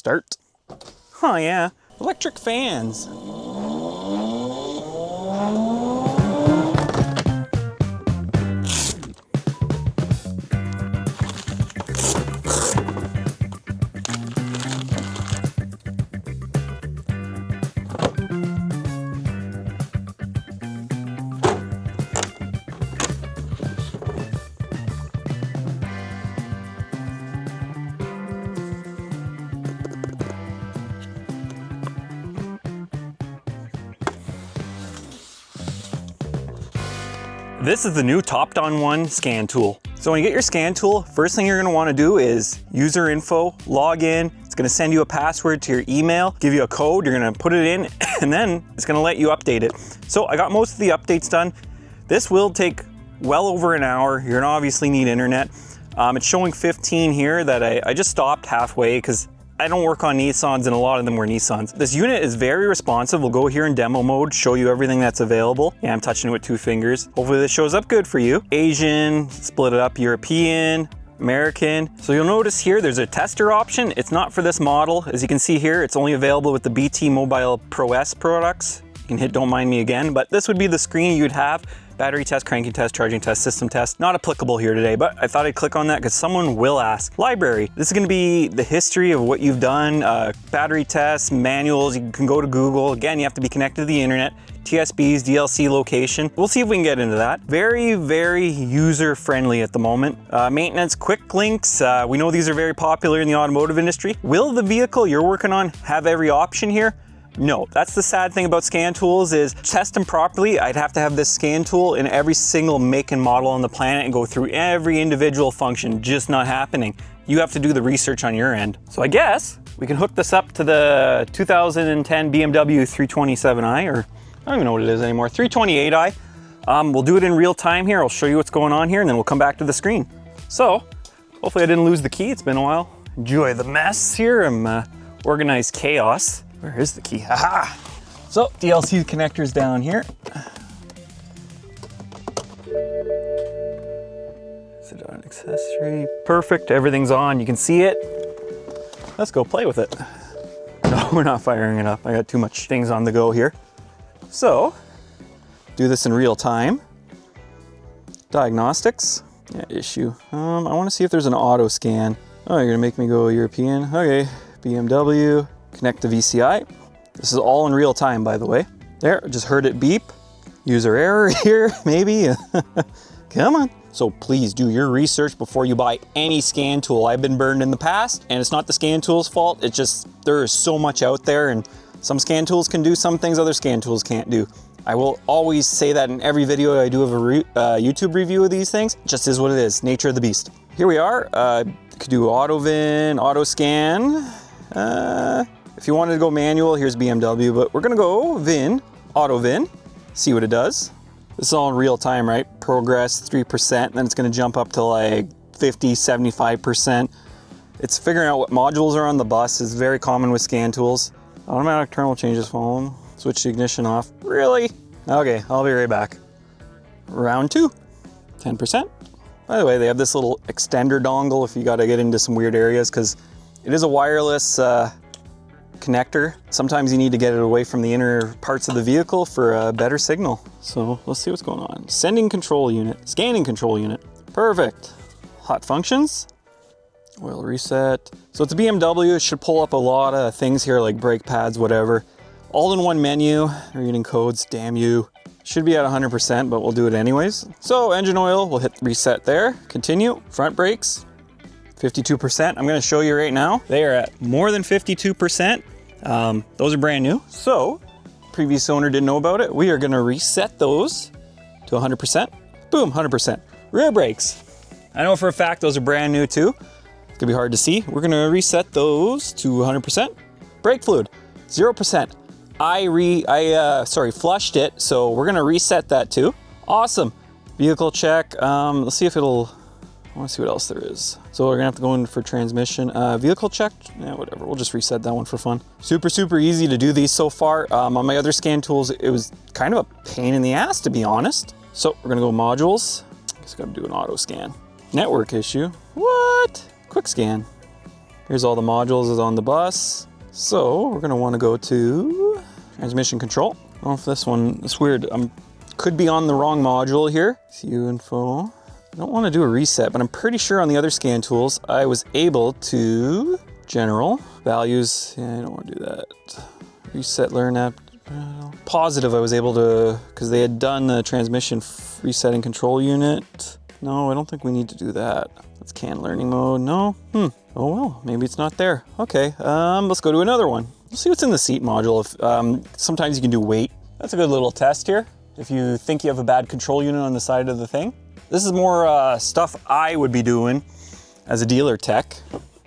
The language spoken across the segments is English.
start. Oh yeah, electric fans. This is the new TOPDON 1 scan tool. So when you get your scan tool, first thing you're gonna wanna do is user info, log in. It's gonna send you a password to your email, give you a code, you're gonna put it in, and then it's gonna let you update it. So I got most of the updates done. This will take well over an hour. You're gonna obviously need internet. It's showing 15 here that I just stopped halfway because I don't work on Nissans and a lot of them were Nissans. This unit is very responsive. We'll go here in demo mode, show you everything that's available. Yeah, I'm touching it with 2 fingers. Hopefully this shows up good for you. Asian, split it up, European, American. So you'll notice here there's a tester option. It's not for this model. As you can see here, it's only available with the BT Mobile Pro S products. You can hit don't mind me again, but this would be the screen you'd have. Battery test, cranking test, charging test, system test. Not applicable here today, but I thought I'd click on that because someone will ask. Library. This is gonna be the history of what you've done, battery tests, manuals. You can go to Google. Again, you have to be connected to the internet. TSBs, DLC location. We'll see if we can get into that. Very, very user-friendly at the moment. Maintenance, quick links. We know these are very popular in the automotive industry. Will the vehicle you're working on have every option here? No, that's the sad thing about scan tools is test them properly. I'd have to have this scan tool in every single make and model on the planet and go through every individual function, just not happening. You have to do the research on your end. So I guess we can hook this up to the 2010 BMW 327i, or I don't even know what it is anymore, 328i. We'll do it in real time here. I'll show you what's going on here and then we'll come back to the screen. So hopefully I didn't lose the key. It's been a while. Enjoy the mess here. I'm organized chaos. Where is the key? Aha! So DLC connectors down here. Sit on accessory. Perfect, everything's on. You can see it. Let's go play with it. No, we're not firing it up. I got too much things on the go here. So, do this in real time. Diagnostics. Yeah, issue. I want to see if there's an auto scan. Oh, you're gonna make me go European. Okay, BMW. Connect the VCI. This is all in real time, by the way. There, just heard it beep. User error here, maybe. Come on. So please do your research before you buy any scan tool. I've been burned in the past, and it's not the scan tool's fault. It's just, there is so much out there, and some scan tools can do some things other scan tools can't do. I will always say that in every video I do of a YouTube review of these things. It just is what it is, nature of the beast. Here we are. Could do Auto-VIN, auto scan. If you wanted to go manual, here's BMW, but we're gonna go VIN, Auto-VIN, see what it does. This is all in real time, right? Progress 3%, then it's gonna jump up to like 50, 75%. It's figuring out what modules are on the bus. It's very common with scan tools. Automatic terminal changes phone, switch the ignition off. Really? Okay, I'll be right back. Round 2, 10%. By the way, they have this little extender dongle if you gotta get into some weird areas, because it is a wireless connector. Sometimes you need to get it away from the inner parts of the vehicle for a better signal. So let's see what's going on. Sending control unit, scanning control unit. Perfect. Hot functions, oil reset. So it's a BMW, it should pull up a lot of things here like brake pads, whatever. All in one menu, reading codes, damn you. Should be at 100%, but we'll do it anyways. So engine oil, we'll hit reset there. Continue, front brakes. 52%. I'm gonna show you right now. They are at more than 52%. Those are brand new. So, previous owner didn't know about it. We are gonna reset those to 100%. Boom, 100%. Rear brakes. I know for a fact those are brand new too. It's gonna be hard to see. We're gonna reset those to 100%. Brake fluid, 0%. I flushed it, so we're gonna reset that too. Awesome. Vehicle check. Let's see if it'll, I want to see what else there is. So we're gonna have to go in for transmission. Vehicle check, yeah, whatever. We'll just reset that one for fun. Super, super easy to do these so far. On my other scan tools, it was kind of a pain in the ass, to be honest. So we're gonna go modules. Just gotta do an auto scan. Network issue. What? Quick scan. Here's all the modules is on the bus. So we're gonna wanna go to transmission control. I don't know if this one, it's weird. Could be on the wrong module here. CU info. I don't wanna do a reset, but I'm pretty sure on the other scan tools, I was able to, general, values, yeah, I don't wanna do that. Reset, learn app, positive I was able to, because they had done the transmission resetting control unit. No, I don't think we need to do that. Let's can learning mode, no? Oh well, maybe it's not there. Okay, let's go to another one. Let's see what's in the seat module. If sometimes you can do weight. That's a good little test here. If you think you have a bad control unit on the side of the thing. This is more stuff I would be doing as a dealer tech.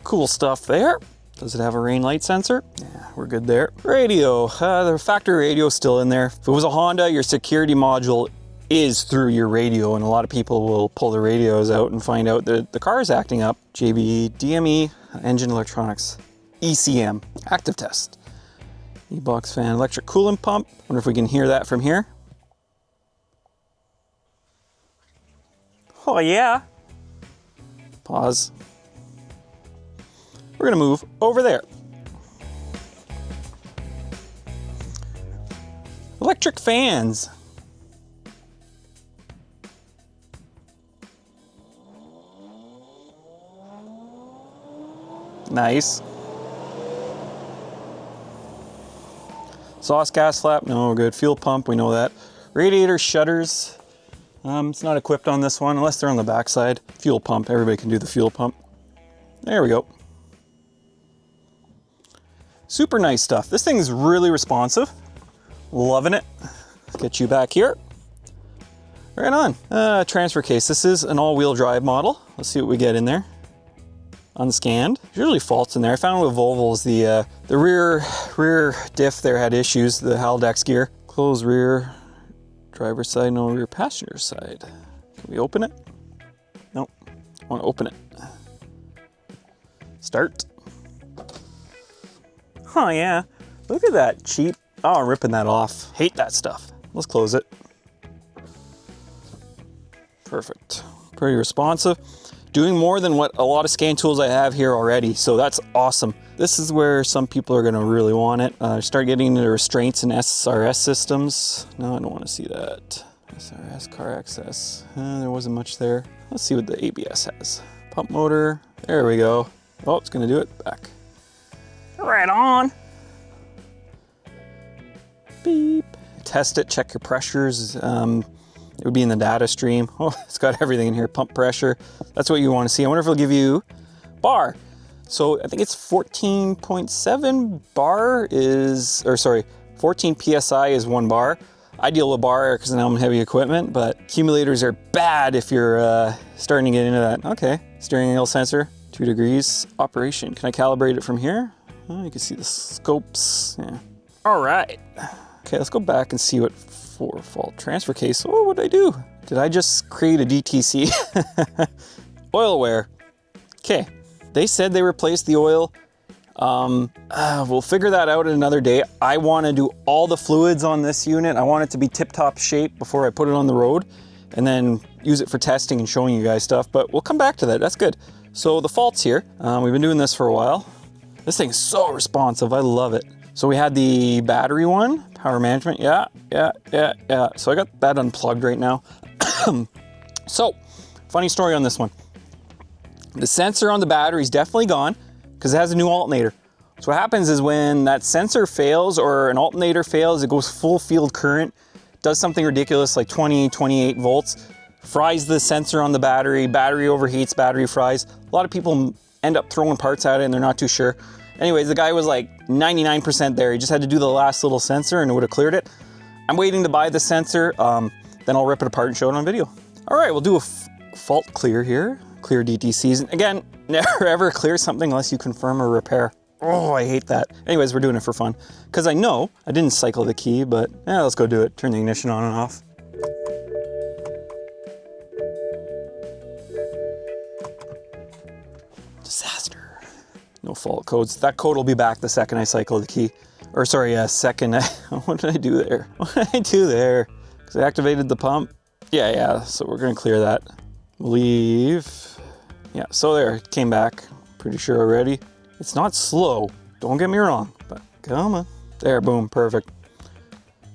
Cool stuff there. Does it have a rain light sensor? Yeah, we're good there. Radio, the factory radio is still in there. If it was a Honda, your security module is through your radio, and a lot of people will pull the radios out and find out that the car is acting up. JB, DME, engine electronics, ECM, active test. E-box fan, electric coolant pump. Wonder if we can hear that from here. Oh yeah. Pause. We're gonna move over there. Electric fans. Nice. Exhaust gas flap, no, we're good. Fuel pump, we know that. Radiator shutters. It's not equipped on this one, unless they're on the back side. Fuel pump, everybody can do the fuel pump. There we go. Super nice stuff. This thing is really responsive. Loving it. Let's get you back here. Right on. Transfer case. This is an all-wheel drive model. Let's see what we get in there. Unscanned. There's usually faults in there. I found with Volvo's the rear diff there had issues. The Haldex gear. Close rear. Driver's side, no rear passenger side. Can we open it? Nope. I want to open it. Start. Oh yeah, look at that cheap. Oh, I'm ripping that off. Hate that stuff. Let's close it. Perfect. Pretty responsive. Doing more than what a lot of scan tools I have here already, so that's awesome. This is where some people are gonna really want it. Start getting into restraints and SRS systems. No, I don't wanna see that. SRS, car access. There wasn't much there. Let's see what the ABS has. Pump motor, there we go. Oh, it's gonna do it, back. Right on. Beep. Test it, check your pressures. It would be in the data stream. Oh, it's got everything in here. Pump pressure. That's what you want to see. I wonder if it'll give you bar. So I think it's 14.7 bar is, or sorry, 14 PSI is 1 bar. I deal with bar because now I'm heavy equipment, but accumulators are bad if you're starting to get into that. Okay, steering wheel sensor, 2 degrees. Operation, can I calibrate it from here? Oh, you can see the scopes, yeah. All right. Okay, let's go back and see what for fault transfer case. Oh, what did I do? Did I just create a DTC? Oil wear. Okay, they said they replaced the oil. We'll figure that out another day. I want to do all the fluids on this unit. I want it to be tip-top shape before I put it on the road and then use it for testing and showing you guys stuff, but we'll come back to that. That's good. So the faults here, we've been doing this for a while. This thing's so responsive, I love it. So we had the battery one, power management, yeah. So I got that unplugged right now. So, funny story on this one. The sensor on the battery is definitely gone because it has a new alternator. So what happens is when that sensor fails or an alternator fails, it goes full field current, does something ridiculous like 20, 28 volts, fries the sensor on the battery, battery overheats, battery fries. A lot of people end up throwing parts at it and they're not too sure. Anyways, the guy was like 99% there. He just had to do the last little sensor and it would have cleared it. I'm waiting to buy the sensor, then I'll rip it apart and show it on video. All right, we'll do a fault clear here. Clear DTCs. And again, never ever clear something unless you confirm a repair. Oh, I hate that. Anyways, we're doing it for fun. Because I know I didn't cycle the key, but yeah, let's go do it. Turn the ignition on and off. Disaster. No fault codes. That code will be back the second I cycle the key. Or sorry, second. What did I do there? What did I do there? Because I activated the pump. Yeah. So we're going to clear that. Leave. Yeah, so there, it came back. Pretty sure already. It's not slow, don't get me wrong, but come on. There, boom, perfect.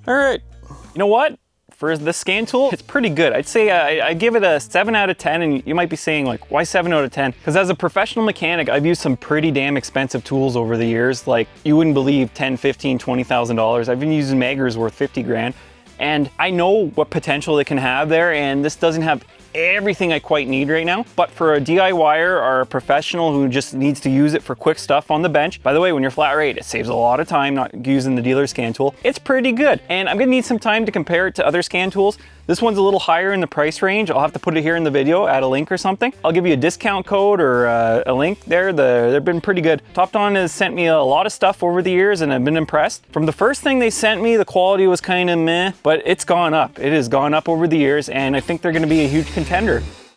All right. You know what? For the scan tool, it's pretty good. I'd say I give it a 7 out of 10, and you might be saying like, why 7 out of 10? Because as a professional mechanic, I've used some pretty damn expensive tools over the years. Like, you wouldn't believe $10,000, $15,000, $20,000. I've been using Maggers worth 50 grand. And I know what potential it can have there, and this doesn't have everything I quite need right now. But for a DIYer or a professional who just needs to use it for quick stuff on the bench, by the way, when you're flat rate, it saves a lot of time not using the dealer scan tool. It's pretty good. And I'm gonna need some time to compare it to other scan tools. This one's a little higher in the price range. I'll have to put it here in the video, add a link or something. I'll give you a discount code or a link there. They've been pretty good. TOPDON has sent me a lot of stuff over the years, and I've been impressed. From the first thing they sent me, the quality was kind of meh, but it's gone up. It has gone up over the years, and I think they're gonna be a huge contender.